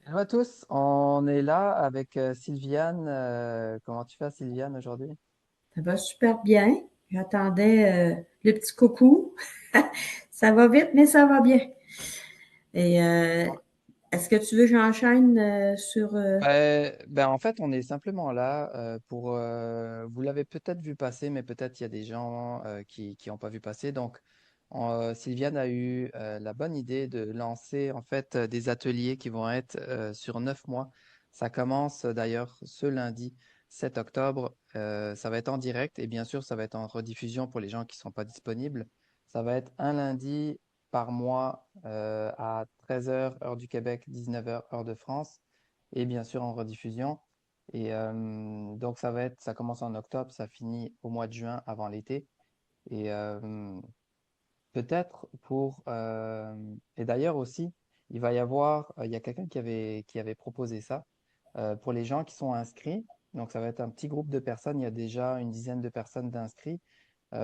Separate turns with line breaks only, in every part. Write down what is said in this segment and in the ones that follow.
Hello à tous, on est là avec Sylviane. Comment tu vas, Sylviane, aujourd'hui?
Ça va super bien. J'attendais le petit coucou. Ça va vite, mais ça va bien. Et est-ce que tu veux que j'enchaîne sur...
En fait, on est simplement là pour... vous l'avez peut-être vu passer, mais peut-être il y a des gens qui n'ont pas vu passer. Donc, Sylviane a eu la bonne idée de lancer en fait des ateliers qui vont être sur 9 mois. Ça commence d'ailleurs ce lundi 7 octobre. Ça va être en direct et bien sûr, ça va être en rediffusion pour les gens qui ne sont pas disponibles. Ça va être un lundi par mois à 13 heures heure du Québec, 19 heures heure de France et bien sûr en rediffusion. Et donc ça commence en octobre, ça finit au mois de juin avant l'été. Et peut-être et d'ailleurs aussi, il y a quelqu'un qui avait proposé ça pour les gens qui sont inscrits. Donc ça va être un petit groupe de personnes, il y a déjà une dizaine de personnes d'inscrits.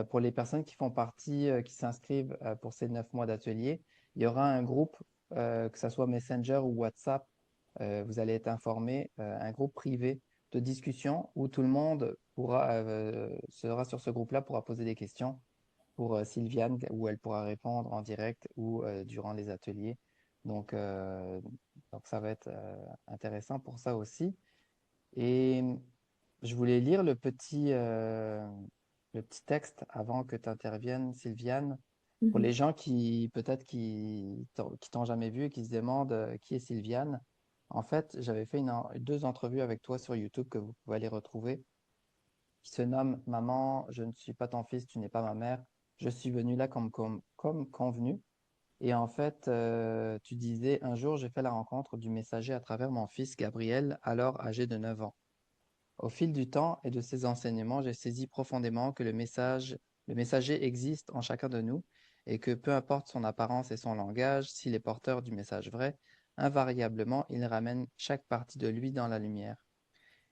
Pour les personnes qui font partie, qui s'inscrivent pour ces 9 mois d'atelier, il y aura un groupe, que ce soit Messenger ou WhatsApp, vous allez être informés, un groupe privé de discussion où tout le monde sera sur ce groupe-là, pourra poser des questions pour Sylviane, où elle pourra répondre en direct ou durant les ateliers. Donc, euh, donc ça va être intéressant pour ça aussi. Et je voulais lire le petit texte avant que tu interviennes, Sylviane, pour
Mhm.
les gens qui peut-être qui t'ont jamais vu et qui se demandent qui est Sylviane. En fait, j'avais fait deux entrevues avec toi sur YouTube que vous pouvez aller retrouver, qui se nomment Maman, je ne suis pas ton fils, tu n'es pas ma mère. Je suis venu là comme convenu. Et en fait, tu disais, un jour, j'ai fait la rencontre du messager à travers mon fils Gabriel, alors âgé de 9 ans. Au fil du temps et de ses enseignements, j'ai saisi profondément que le messager existe en chacun de nous et que peu importe son apparence et son langage, s'il est porteur du message vrai, invariablement, il ramène chaque partie de lui dans la lumière.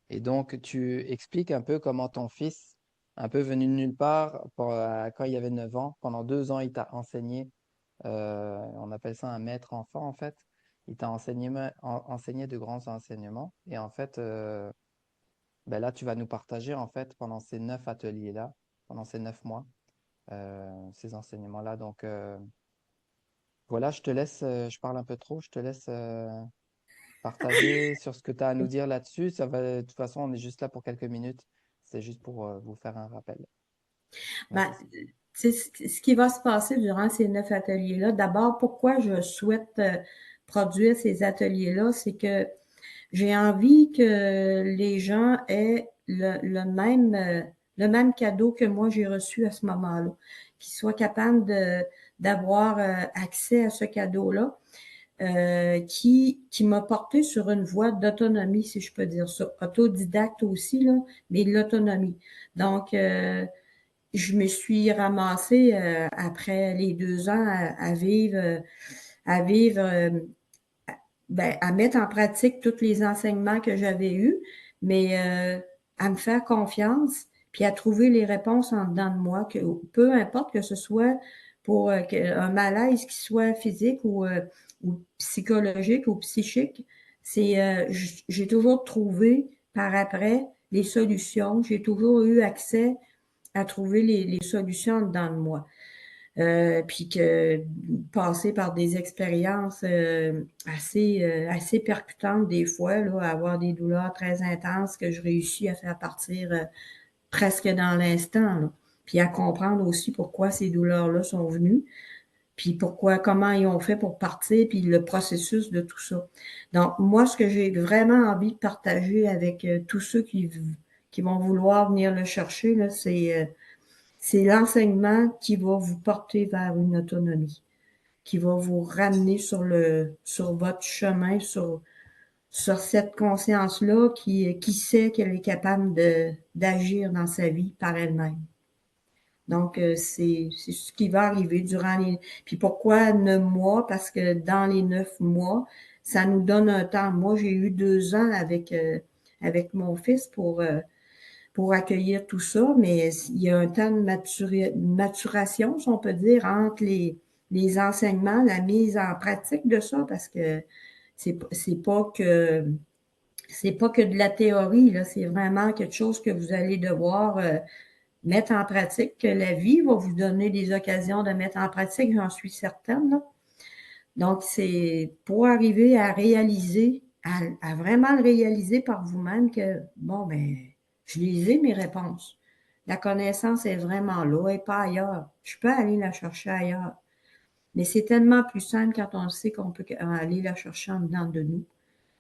Et donc, tu expliques un peu comment ton fils, un peu venu de nulle part, quand il avait 9 ans, pendant 2 ans, il t'a enseigné, on appelle ça un maître enfant en fait, il t'a enseigné de grands enseignements. Et en fait, ben là, tu vas nous partager en fait pendant ces 9 ateliers-là, pendant ces 9 mois, ces enseignements-là. Donc voilà, je te laisse, je parle un peu trop, je te laisse partager sur ce que tu as à nous dire là-dessus. Ça va, de toute façon, on est juste là pour quelques minutes. C'est juste pour vous faire un rappel.
Ben,
Vas-y, Sylvie.
tu sais, ce qui va se passer durant ces 9 ateliers-là, d'abord, pourquoi je souhaite produire ces ateliers-là, c'est que j'ai envie que les gens aient le même cadeau que moi j'ai reçu à ce moment-là, qu'ils soient capables d'avoir accès à ce cadeau-là, qui m'a porté sur une voie d'autonomie, si je peux dire ça, autodidacte aussi, là, mais de l'autonomie. Donc, je me suis ramassée après les 2 ans à vivre ben, à mettre en pratique tous les enseignements que j'avais eus, mais à me faire confiance, puis à trouver les réponses en dedans de moi, que peu importe que ce soit pour un malaise qui soit physique ou psychologique ou psychique, j'ai toujours trouvé par après les solutions, j'ai toujours eu accès à trouver les solutions en dedans de moi. Puis que passer par des expériences assez percutantes des fois, là, à avoir des douleurs très intenses que je réussis à faire partir presque dans l'instant, là. Puis à comprendre aussi pourquoi ces douleurs-là sont venues, puis comment ils ont fait pour partir, puis le processus de tout ça. Donc, moi, ce que j'ai vraiment envie de partager avec tous ceux qui vont vouloir venir le chercher, là, c'est l'enseignement qui va vous porter vers une autonomie, qui va vous ramener sur votre chemin, sur cette conscience-là qui sait qu'elle est capable d'agir dans sa vie par elle-même. Donc, c'est ce qui va arriver durant les... Puis pourquoi 9 mois? Parce que dans les 9 mois, ça nous donne un temps. Moi, j'ai eu 2 ans avec mon fils pour accueillir tout ça, mais il y a un temps de maturation, si on peut dire, entre les enseignements, la mise en pratique de ça, parce que C'est pas que de la théorie, là, c'est vraiment quelque chose que vous allez devoir mettre en pratique, que la vie va vous donner des occasions de mettre en pratique, j'en suis certaine, là. Donc, c'est pour arriver à réaliser, à vraiment le réaliser par vous-même que, bon, ben, je les ai, mes réponses. La connaissance est vraiment là, et pas ailleurs. Je peux aller la chercher ailleurs. Mais c'est tellement plus simple quand on sait qu'on peut aller la chercher en dedans de nous.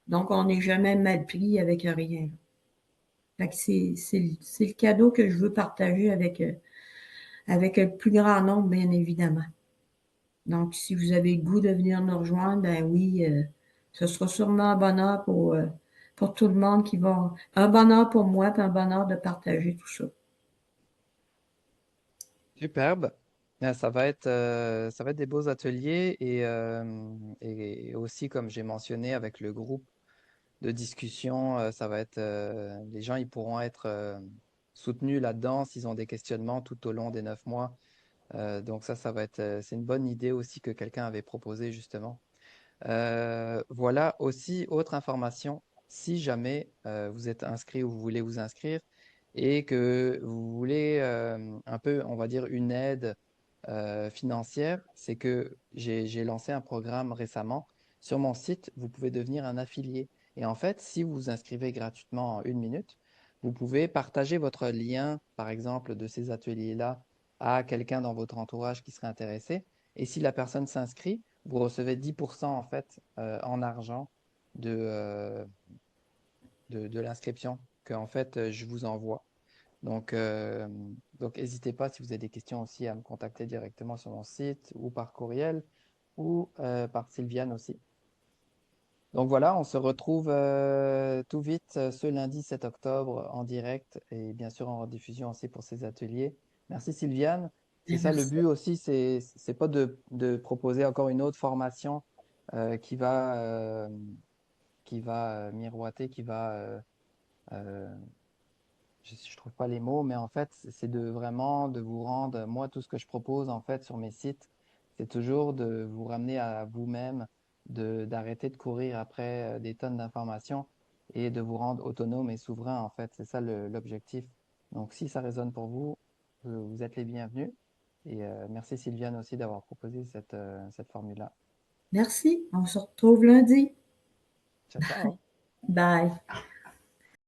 Donc, on n'est jamais mal pris avec rien. Fait que c'est le cadeau que je veux partager avec le plus grand nombre, bien évidemment. Donc, si vous avez le goût de venir nous rejoindre, ben oui, ce sera sûrement un bonheur pour tout le monde qui va. Un bonheur pour moi, puis un bonheur de partager tout ça.
Superbe. Ça va être des beaux ateliers et aussi, comme j'ai mentionné, avec le groupe de discussion, les gens ils pourront être soutenus là-dedans s'ils ont des questionnements tout au long des 9 mois. Donc c'est une bonne idée aussi que quelqu'un avait proposé justement. Voilà aussi autre information. Si jamais vous êtes inscrit ou vous voulez vous inscrire et que vous voulez un peu, on va dire, une aide financière, c'est que j'ai lancé un programme récemment. Sur mon site, vous pouvez devenir un affilié. Et en fait, si vous vous inscrivez gratuitement en 1 minute, vous pouvez partager votre lien, par exemple, de ces ateliers-là à quelqu'un dans votre entourage qui serait intéressé. Et si la personne s'inscrit, vous recevez 10% en fait en argent de, euh, de l'inscription que en fait je vous envoie. Donc, euh, donc n'hésitez pas si vous avez des questions aussi à me contacter directement sur mon site ou par courriel ou par Sylviane aussi. Donc voilà, on se retrouve tout vite ce lundi 7 octobre en direct et bien sûr en rediffusion aussi pour ces ateliers. Merci Sylviane. C'est
Ben,
ça le
merci.
but aussi, c'est pas de proposer encore une autre formation euh, qui va, euh, qui va miroiter, euh, je trouve pas les mots, mais en fait, c'est de vraiment de vous rendre, moi, tout ce que je propose en fait sur mes sites, c'est toujours de vous ramener à vous-même, d'arrêter de courir après des tonnes d'informations et de vous rendre autonome et souverain en fait. C'est ça l'objectif. Donc, si ça résonne pour vous, vous êtes les bienvenus. Et merci Sylviane aussi d'avoir proposé cette formule-là.
Merci. On se retrouve lundi.
Ciao, ciao.
Bye.